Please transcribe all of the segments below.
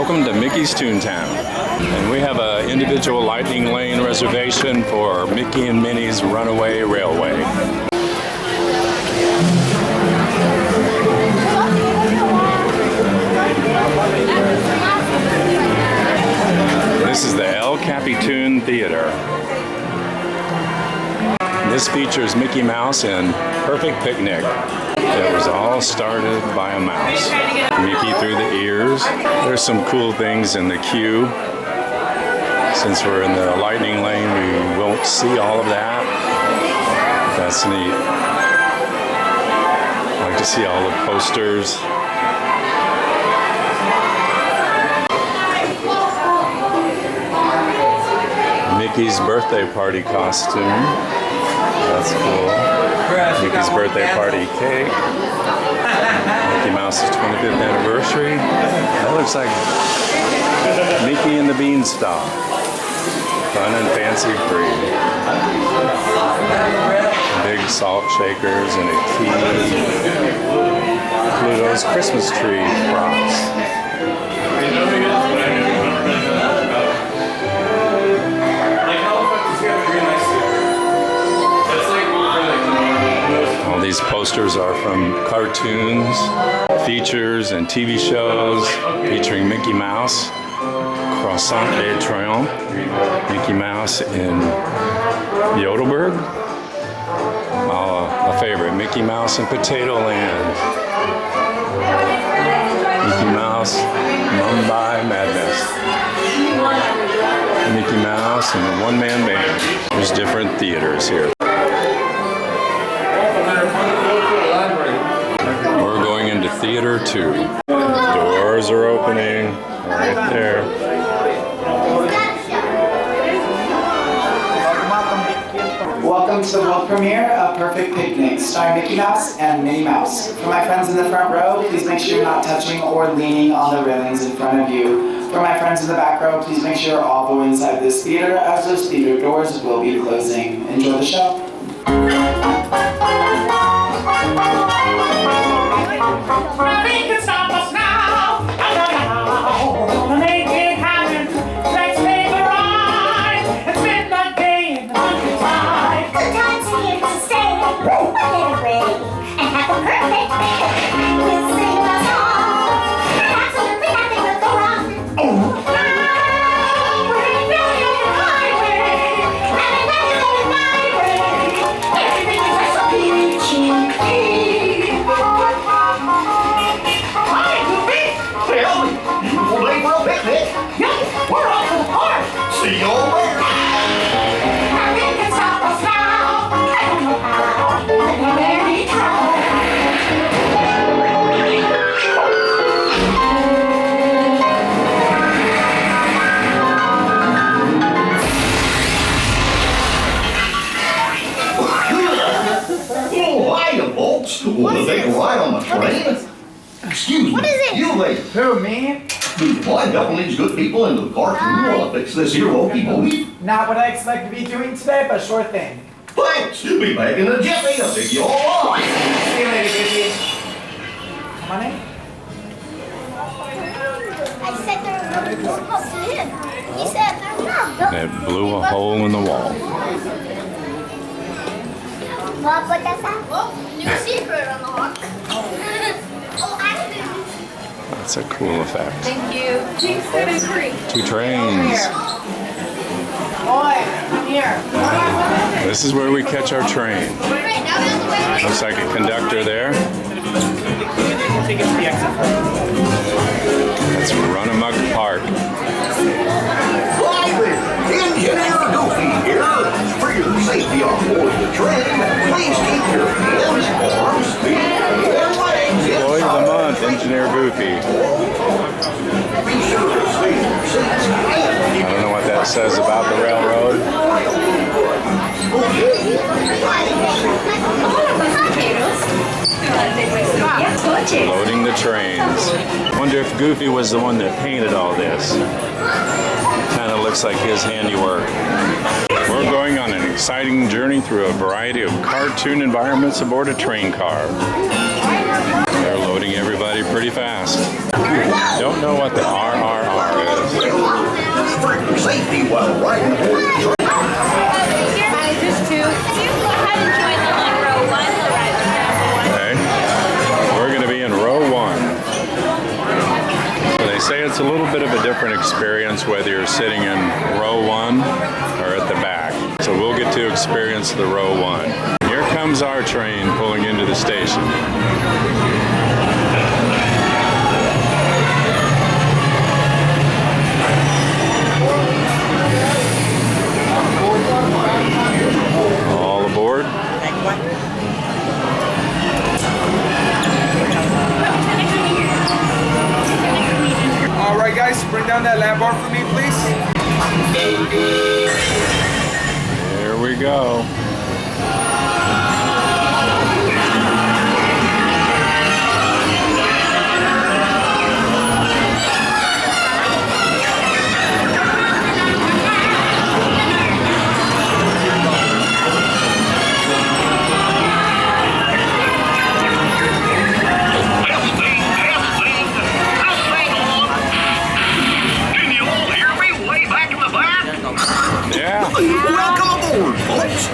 Welcome to Mickey's Toontown. And we have an individual lightning lane reservation for Mickey and Minnie's Runaway Railway. This is the El Capitan Theater. This features Mickey Mouse and Perfect Picnic. It was all started by a mouse. Mickey through the ears. There's some cool things in the queue. Since we're in the lightning lane, we won't see all of that. That's neat. I like to see all the posters. Mickey's birthday party costume. That's cool. Mickey's birthday party cake. Mickey Mouse's 25th anniversary. That looks like Mickey and the Beanstalk. Fun and fancy free. Big salt shakers and a key. Pluto's Christmas tree props. All these posters are from cartoons, features, and TV shows featuring Mickey Mouse, Croissant de Triomphe, Mickey Mouse in Yodelberg, a favorite, Mickey Mouse in Potato Land, Mickey Mouse, Mumbai Madness, Mickey Mouse and the one-man band. There's different theaters here. We're going into Theater 2. Doors are opening right there. Welcome to the world premiere of Perfect Picnic, starring Mickey Mouse and Minnie Mouse. For my friends in the front row, please make sure you're not touching or leaning on the railings in front of you. For my friends in the back row, please make sure all go inside this theater, as those theater doors will be closing. Enjoy the show. Nothing can stop us now. Gonna make it happen. Let's make a ride and spend the day in the countryside. Good times here to stay. We'll get away and have a perfect day. We'll sing a song and absolutely nothing will go wrong. Now we're in the highway and in my way. Everything is just so peachy. We're off to the park. See you over there. Nothing can stop us now. I don't know how, but we're very proud. Oh, hiya, folks. Want to take a ride on the train? Excuse me. What is it? You lady. Who, me? Well, I'm helping these good people into the cartoon while I fix this here wokey-pokey. Not what I expect to be doing today, but sure thing. Thanks. You'll be back in a jiffy to pick you all up. See you later, baby. Come on in. I said there was no supposed to in. He said there's no. It blew a hole in the wall. Mom, what does that? New secret unlocked. Oh, actually. That's a cool effect. Thank you. Please sit and free. Two trains. Boy, come here. This is where we catch our train. Right, now we're on the way. Looks like a conductor there. Take it to the exit. That's Runaway Park. Hi there. Engineer Goofy here. For your safety on board the train, please keep your hands, arms, feet, and legs Employee of the month, Engineer Goofy. Be sure to stay in your seats. I don't know what that says about the railroad. Loading the trains. Wonder if Goofy was the one that painted all this. Kind of looks like his handiwork. We're going on an exciting journey through a variety of cartoon environments aboard a train car. They're loading everybody pretty fast. Don't know what the RRR your safety while riding aboard the train. Just two. Go ahead and join the line row one. The ride number one. Okay. We're going to be in row 1. So they say it's a little bit of a different experience whether you're sitting in row 1 or at the back. So we'll get to experience the row 1. Here comes our train pulling into the station. All aboard. All right, guys, bring down that lap bar for me, please. Here we go. Welcome aboard, folks.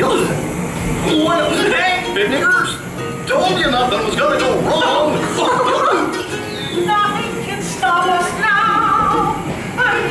What the heck, niggers? Told you nothing was gonna go wrong. Nothing can stop us now. I'm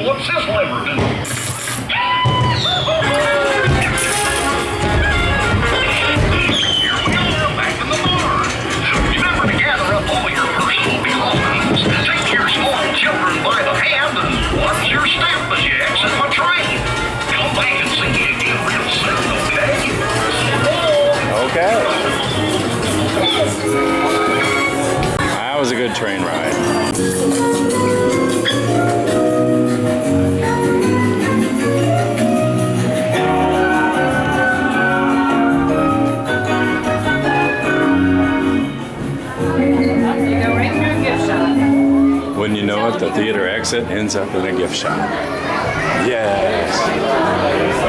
What's this lever do? Here we are, back in the barn. Remember to gather up all your personal belongings. Take your small children by the hand and watch your step as you exit my train. Come back and see me again real soon, okay? Okay. That was a good train ride. Wouldn't you know it, the theater exit ends up in a gift shop. Yes.